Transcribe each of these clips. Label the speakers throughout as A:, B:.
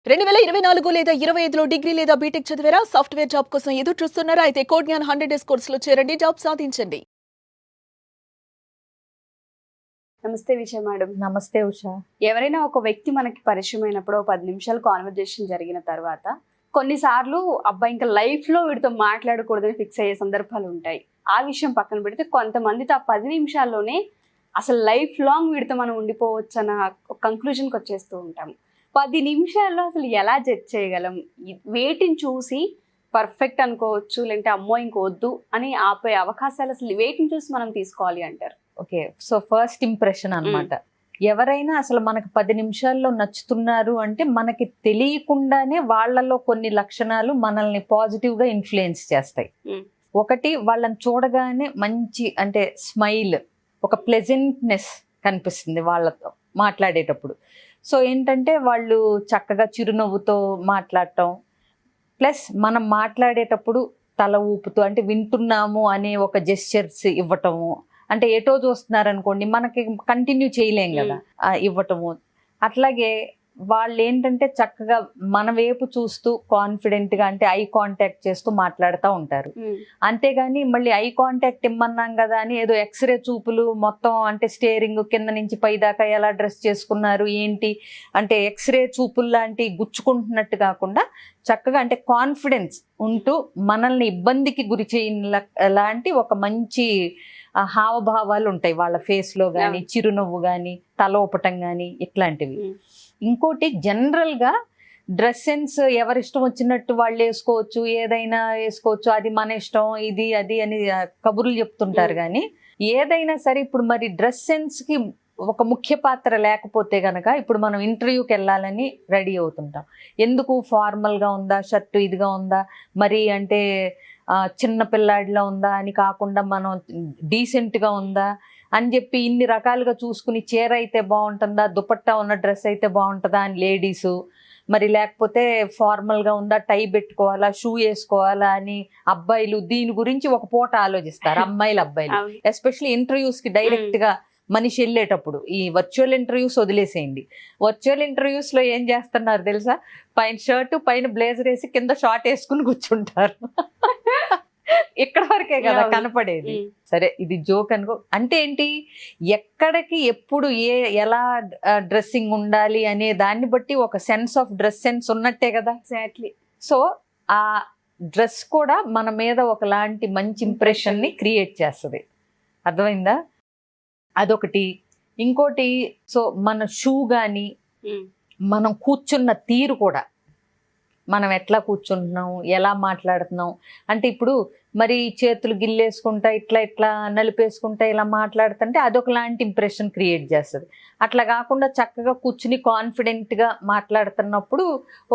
A: 2024 లేదా 25లో డిగ్రీ లేదా బీటెక్ చదివారా? సాఫ్ట్‌వేర్ జాబ్ కోసం ఎదురు చూస్తున్నారా? అయితే కోడ్ జ్ఞాన్ 100 డేస్ కోర్సులో చేరండి. జాబ్ సాధించండి.
B: నమస్తే విజయ మేడం.
C: నమస్తే ఉషా.
B: ఎవరైనా ఒక వ్యక్తి మనకి పరిచయం అయినప్పుడు 10 నిమిషాలు కాన్వర్జేషన్ జరిగిన తర్వాత కొన్నిసార్లు అబ్బాయి ఇంకా లైఫ్లో వీడితో మాట్లాడకూడదని ఫిక్స్ అయ్యే సందర్భాలు ఉంటాయి. ఆ విషయం పక్కన పెడితే కొంతమందితో ఆ 10 నిమిషాల్లోనే అసలు లైఫ్ లాంగ్ వీడితో మనం ఉండిపోవచ్చు అన్న కంక్లూజన్కి వచ్చేస్తూ ఉంటాం. 10 నిమిషాల్లో అసలు ఎలా జడ్జ్ చేయగలం? వేటిని చూసి పర్ఫెక్ట్ అనుకోవచ్చు, లేదంటే అమ్మో ఇంకొద్దు అని ఆపే అవకాశాలు అసలు వేటిని చూసి మనం తీసుకోవాలి అంటారు?
C: ఓకే, సో ఫస్ట్ ఇంప్రెషన్ అన్నమాట. ఎవరైనా అసలు మనకు 10 నిమిషాల్లో నచ్చుతున్నారు అంటే మనకి తెలియకుండానే వాళ్ళలో కొన్ని లక్షణాలు మనల్ని పాజిటివ్ గా ఇన్ఫ్లుయెన్స్ చేస్తాయి. ఒకటి, వాళ్ళని చూడగానే మంచి అంటే స్మైల్, ఒక ప్లెజెంట్నెస్ కనిపిస్తుంది వాళ్ళతో మాట్లాడేటప్పుడు. సో ఏంటంటే వాళ్ళు చక్కగా చిరునవ్వుతో మాట్లాడటం, ప్లస్ మనం మాట్లాడేటప్పుడు తల ఊపుతూ అంటే వింటున్నాము అనే ఒక జెస్చర్స్ ఇవ్వటము. అంటే ఎటో చూస్తున్నారనుకోండి, మనకి కంటిన్యూ చేయలేం కదా, ఇవ్వటము. అట్లాగే వాళ్ళు ఏంటంటే చక్కగా మన వైపు చూస్తూ కాన్ఫిడెంట్గా అంటే ఐ కాంటాక్ట్ చేస్తూ మాట్లాడుతూ ఉంటారు. అంతేగాని మళ్ళీ ఐ కాంటాక్ట్ ఇమ్మన్నాం కదా అని ఏదో ఎక్స్రే చూపులు మొత్తం అంటే స్టేరింగ్ కింద నుంచి పై దాకా ఎలా డ్రెస్ చేసుకున్నారు ఏంటి అంటే ఎక్స్రే చూపులు లాంటి గుచ్చుకుంటున్నట్టు కాకుండా చక్కగా అంటే కాన్ఫిడెన్స్ ఉంటూ మనల్ని ఇబ్బందికి గురి చేయని లాంటి ఒక మంచి హావభావాలు ఉంటాయి వాళ్ళ ఫేస్లో కానీ, చిరునవ్వు కానీ, తలోపటం కానీ, ఇట్లాంటివి. ఇంకోటి, జనరల్గా డ్రెస్ సెన్స్ ఎవరిష్టం వచ్చినట్టు వాళ్ళు వేసుకోవచ్చు, ఏదైనా వేసుకోవచ్చు, అది మన ఇష్టం, ఇది అది అని కబుర్లు చెప్తుంటారు. కానీ ఏదైనా సరే ఇప్పుడు మరి డ్రెస్ సెన్స్కి ఒక ముఖ్య పాత్ర లేకపోతే గనక ఇప్పుడు మనం ఇంటర్వ్యూకి వెళ్ళాలని రెడీ అవుతుంటాం. ఎందుకు ఫార్మల్గా ఉందా, షర్టు ఇదిగా ఉందా, మరి అంటే చిన్న పిల్లాడిలా ఉందా అని కాకుండా మనం డీసెంట్గా ఉందా అని చెప్పి ఇన్ని రకాలుగా చూసుకుని చీర అయితే బాగుంటుందా, దుపట్టా ఉన్న డ్రెస్ అయితే బాగుంటుందా అని లేడీసు, మరి లేకపోతే ఫార్మల్గా ఉందా, టై పెట్టుకోవాలా, షూ వేసుకోవాలా అని అబ్బాయిలు దీని గురించి ఒక పూట ఆలోచిస్తారు. అమ్మాయిలు అబ్బాయిలు ఎస్పెషల్లీ ఇంటర్వ్యూస్కి డైరెక్ట్గా మనిషి వెళ్ళేటప్పుడు. ఈ వర్చువల్ ఇంటర్వ్యూస్ వదిలేసేయండి. వర్చువల్ ఇంటర్వ్యూస్లో ఏం చేస్తున్నారు తెలుసా? పైన షర్టు పైన బ్లేజర్ వేసి కింద షార్ట్ వేసుకుని కూర్చుంటారు. ఇక్కడ వరకే కదా కనపడేది. సరే, ఇది జోక్ అనుకో. అంటే ఏంటి, ఎక్కడికి ఎప్పుడు ఎలా డ్రెస్సింగ్ ఉండాలి అనే దాన్ని బట్టి ఒక సెన్స్ ఆఫ్ డ్రెస్ సెన్స్ ఉన్నట్టే కదా.
B: ఎగ్జాక్ట్లీ.
C: సో ఆ డ్రెస్ కూడా మన మీద ఒకలాంటి మంచి ఇంప్రెషన్ని క్రియేట్ చేస్తుంది. అర్థమైందా? అదొకటి. ఇంకోటి, సో మన షూ కానీ, మనం కూర్చున్న తీరు కూడా, మనం ఎట్లా కూర్చుంటున్నాం, ఎలా మాట్లాడుతున్నాం అంటే ఇప్పుడు మరి చేతులు గిల్లేసుకుంటా ఇట్లా ఇట్లా నలిపేసుకుంటా ఇలా మాట్లాడుతుంటే అదొకలాంటి ఇంప్రెషన్ క్రియేట్ చేస్తుంది. అట్లా కాకుండా చక్కగా కూర్చుని కాన్ఫిడెంట్గా మాట్లాడుతున్నప్పుడు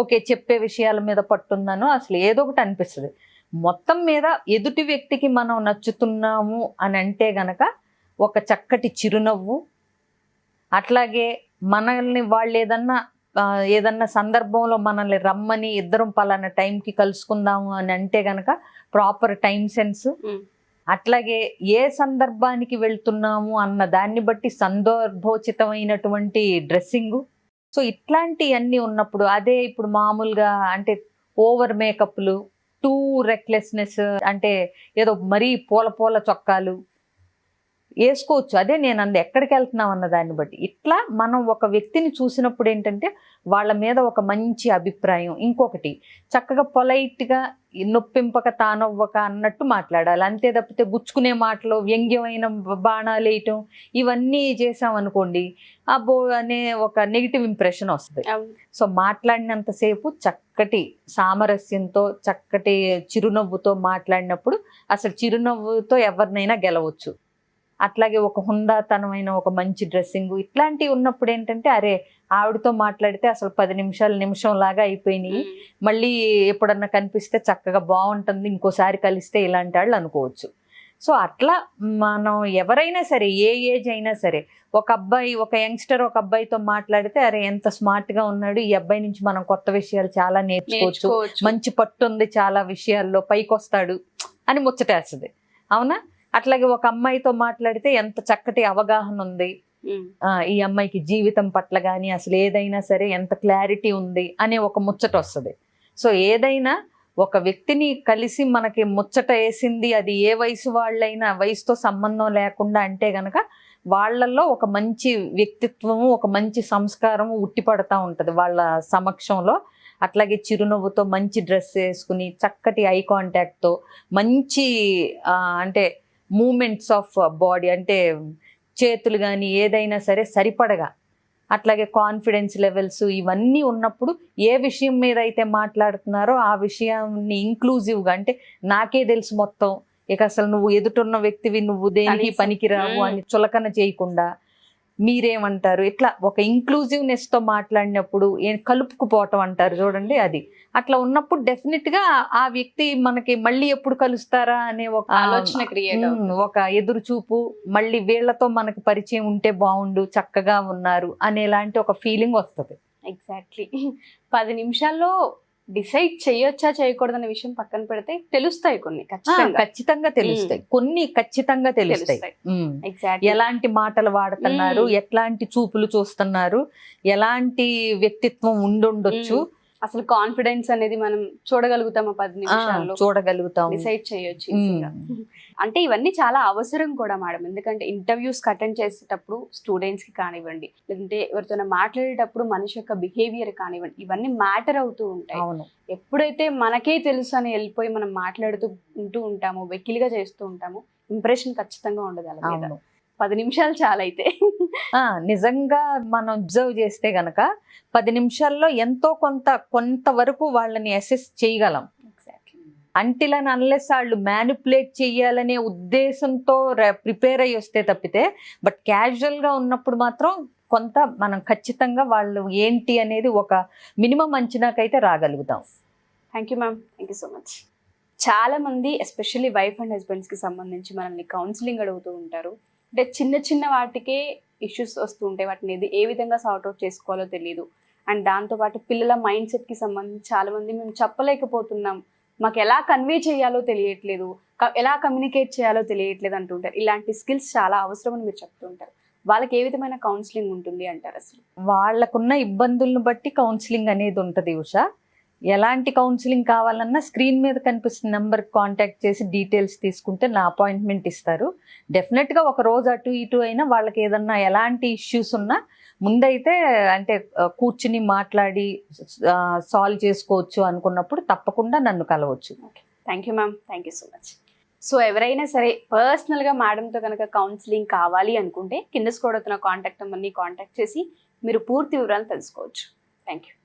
C: ఓకే, చెప్పే విషయాల మీద పట్టుందనో అసలు ఏదో ఒకటి అనిపిస్తుంది. మొత్తం మీద ఎదుటి వ్యక్తికి మనం నచ్చుతున్నాము అని అంటే గనక ఒక చక్కటి చిరునవ్వు, అట్లాగే మనల్ని వాళ్ళు ఏదన్నా సందర్భంలో మనల్ని రమ్మని ఇద్దరం పలానా టైంకి కలుసుకుందాము అని అంటే గనక ప్రాపర్ టైం సెన్స్, అట్లాగే ఏ సందర్భానికి వెళ్తున్నాము అన్న దాన్ని బట్టి సందర్భోచితమైనటువంటి డ్రెస్సింగు. సో ఇట్లాంటివన్నీ ఉన్నప్పుడు, అదే ఇప్పుడు మామూలుగా అంటే ఓవర్ మేకప్లు, టూ రెక్లెస్నెస్ అంటే ఏదో మరీ పూల చొక్కాలు వేసుకోవచ్చు. అదే నేను ఎక్కడికి వెళ్తున్నాం అన్న దాన్ని బట్టి. ఇట్లా మనం ఒక వ్యక్తిని చూసినప్పుడు ఏంటంటే వాళ్ళ మీద ఒక మంచి అభిప్రాయం. ఇంకొకటి, చక్కగా పొలైట్గా నొప్పింపక తానవ్వక అన్నట్టు మాట్లాడాలి. అంతే తప్పితే గుచ్చుకునే మాటలు, వ్యంగ్యమైన బాణాలు వేయటం ఇవన్నీ చేసామనుకోండి, అబ్బో అనే ఒక నెగిటివ్ ఇంప్రెషన్ వస్తుంది. సో మాట్లాడినంతసేపు చక్కటి సామరస్యంతో, చక్కటి చిరునవ్వుతో మాట్లాడినప్పుడు అసలు చిరునవ్వుతో ఎవరినైనా గెలవచ్చు. అట్లాగే ఒక హుందాతనమైన ఒక మంచి డ్రెస్సింగ్ ఇట్లాంటివి ఉన్నప్పుడు ఏంటంటే అరే ఆవిడతో మాట్లాడితే అసలు 10 నిమిషాలు నిమిషం లాగా అయిపోయినాయి, మళ్ళీ ఎప్పుడన్నా కనిపిస్తే చక్కగా బాగుంటుంది, ఇంకోసారి కలిస్తే ఇలాంటి వాళ్ళు అనుకోవచ్చు. సో అట్లా మనం ఎవరైనా సరే, ఏ ఏజ్ అయినా సరే, ఒక యంగ్స్టర్ ఒక అబ్బాయితో మాట్లాడితే అరే ఎంత స్మార్ట్గా ఉన్నాడు, ఈ అబ్బాయి నుంచి మనం కొత్త విషయాలు చాలా నేర్చుకోవచ్చు, మంచి పట్టు ఉంది చాలా విషయాల్లో, పైకి వస్తాడు అని ముచ్చటేస్తుంది. అవునా? అట్లాగే ఒక అమ్మాయితో మాట్లాడితే ఎంత చక్కటి అవగాహన ఉంది, ఈ అమ్మాయికి జీవితం పట్ల కానీ అసలు ఏదైనా సరే ఎంత క్లారిటీ ఉంది అనే ఒక ముచ్చట వస్తుంది. సో ఏదైనా ఒక వ్యక్తిని కలిసి మనకి ముచ్చట వేసింది, అది ఏ వయసు వాళ్ళైనా వయసుతో సంబంధం లేకుండా అంటే గనక వాళ్ళల్లో ఒక మంచి వ్యక్తిత్వము, ఒక మంచి సంస్కారము ఉట్టిపడతా ఉంటుంది వాళ్ళ సమక్షంలో. అట్లాగే చిరునవ్వుతో మంచి డ్రెస్ వేసుకుని చక్కటి ఐ కాంటాక్ట్తో మంచి అంటే మూమెంట్స్ ఆఫ్ బాడీ అంటే చేతులు కానీ ఏదైనా సరే సరిపడగా, అట్లాగే కాన్ఫిడెన్స్ లెవెల్స్ ఇవన్నీ ఉన్నప్పుడు ఏ విషయం మీద అయితే మాట్లాడుతున్నారో ఆ విషయాన్ని ఇంక్లూజివ్గా, అంటే నాకే తెలుసు మొత్తం, ఇక అసలు నువ్వు ఎదుటున్న వ్యక్తివి, నువ్వు దేనికి పనికిరావు అని చులకన చేయకుండా మీరేమంటారు ఇట్లా ఒక ఇంక్లూజివ్నెస్తో మాట్లాడినప్పుడు కలుపుకుపోవటం అంటారు చూడండి, అది అట్లా ఉన్నప్పుడు డెఫినెట్గా ఆ వ్యక్తి మనకి మళ్ళీ ఎప్పుడు కలుస్తారా అనే ఒక
B: ఆలోచన క్రియేట్
C: ఒక ఎదురు చూపు, మళ్ళీ వీళ్ళతో మనకి పరిచయం ఉంటే బాగుండు, చక్కగా ఉన్నారు అనేలాంటి ఒక ఫీలింగ్ వస్తుంది.
B: ఎగ్జాక్ట్లీ. 10 నిమిషాల్లో డిసైడ్ చేయొచ్చా చేయకూడదనే విషయం పక్కన పెడితే తెలుస్తాయి కొన్ని
C: ఖచ్చితంగా తెలుస్తాయి, కొన్ని ఖచ్చితంగా తెలుస్తాయి.
B: ఎగ్జాక్ట్లీ.
C: ఎలాంటి మాటలు వాడుతున్నారు, ఎట్లాంటి చూపులు చూస్తున్నారు, ఎలాంటి వ్యక్తిత్వం ఉండుండొచ్చు,
B: అసలు కాన్ఫిడెన్స్ అనేది మనం చూడగలుగుతామా 10 నిమిషాల్లో,
C: చూడగలుగుతాం,
B: డిసైడ్ చేయొచ్చు. అంటే ఇవన్నీ చాలా అవసరం కూడా మేడం, ఎందుకంటే ఇంటర్వ్యూస్ అటెండ్ చేసేటప్పుడు స్టూడెంట్స్ కి కానివ్వండి, లేదంటే ఎవరితో మాట్లాడేటప్పుడు మనిషి యొక్క బిహేవియర్ కానివ్వండి, ఇవన్నీ మ్యాటర్ అవుతూ ఉంటాయి. ఎప్పుడైతే మనకే తెలుసు అని వెళ్ళిపోయి మనం మాట్లాడుతూ ఉంటామో, వెకిలిగా చేస్తూ ఉంటామో, ఇంప్రెషన్ ఖచ్చితంగా ఉండదు అలా మీద. 10 నిమిషాలు చాలా అయితే
C: నిజంగా మనం అబ్జర్వ్ చేస్తే గనక 10 నిమిషాల్లో ఎంతో కొంతవరకు వాళ్ళని అసెస్ చేయగలం. అంటిల్ అండ్ అన్లెస్ వాళ్ళు మ్యానిపులేట్ చెయ్యాలనే ఉద్దేశంతో ప్రిపేర్ అయ్యి వస్తే తప్పితే, బట్ క్యాజువల్గా ఉన్నప్పుడు మాత్రం కొంత మనం ఖచ్చితంగా వాళ్ళు ఏంటి అనేది ఒక మినిమం అంచనాకైతే రాగలుగుతాం.
B: Thank you ma'am, thank you so much. చాలా మంది ఎస్పెషల్లీ వైఫ్ అండ్ హస్బెండ్స్కి సంబంధించి మనల్ని కౌన్సిలింగ్ అడుగుతూ ఉంటారు. అంటే చిన్న చిన్న వాటికే ఇష్యూస్ వస్తూ ఉంటాయి, వాటిని ఏ విధంగా సార్ట్అవుట్ చేసుకోవాలో తెలియదు. అండ్ దాంతోపాటు పిల్లల మైండ్ సెట్కి సంబంధించి చాలామంది మేము చెప్పలేకపోతున్నాం, మాకు ఎలా కన్వే చేయాలో తెలియట్లేదు, ఎలా కమ్యూనికేట్ చేయాలో తెలియట్లేదు అంటుంటారు. ఇలాంటి స్కిల్స్ చాలా అవసరం అని మీరు చెప్తూ ఉంటారు. వాళ్ళకి ఏ విధమైన కౌన్సిలింగ్ ఉంటుంది అంటారు? అసలు వాళ్ళకున్న ఇబ్బందులను బట్టి కౌన్సిలింగ్ అనేది ఉంటుంది ఉషా. ఎలాంటి కౌన్సిలింగ్ కావాలన్నా స్క్రీన్ మీద కనిపిస్తున్న నెంబర్కి కాంటాక్ట్ చేసి డీటెయిల్స్ తీసుకుంటే నా అపాయింట్మెంట్ ఇస్తారు. డెఫినెట్గా ఒక రోజు అటు ఇటు అయినా వాళ్ళకి ఏదన్నా ఎలాంటి ఇష్యూస్ ఉన్నా ముందైతే అంటే కూర్చుని మాట్లాడి సాల్వ్ చేసుకోవచ్చు అనుకున్నప్పుడు తప్పకుండా నన్ను కలవచ్చు. Thank you ma'am, thank you so much. So ఎవరైనా సరే పర్సనల్గా మేడంతో కనుక కౌన్సిలింగ్ కావాలి అనుకుంటే కింద స్క్రోల్ అవుతున్న కాంటాక్ట్ నెంబర్ని కాంటాక్ట్ చేసి మీరు పూర్తి వివరాలు తెలుసుకోవచ్చు. Thank you.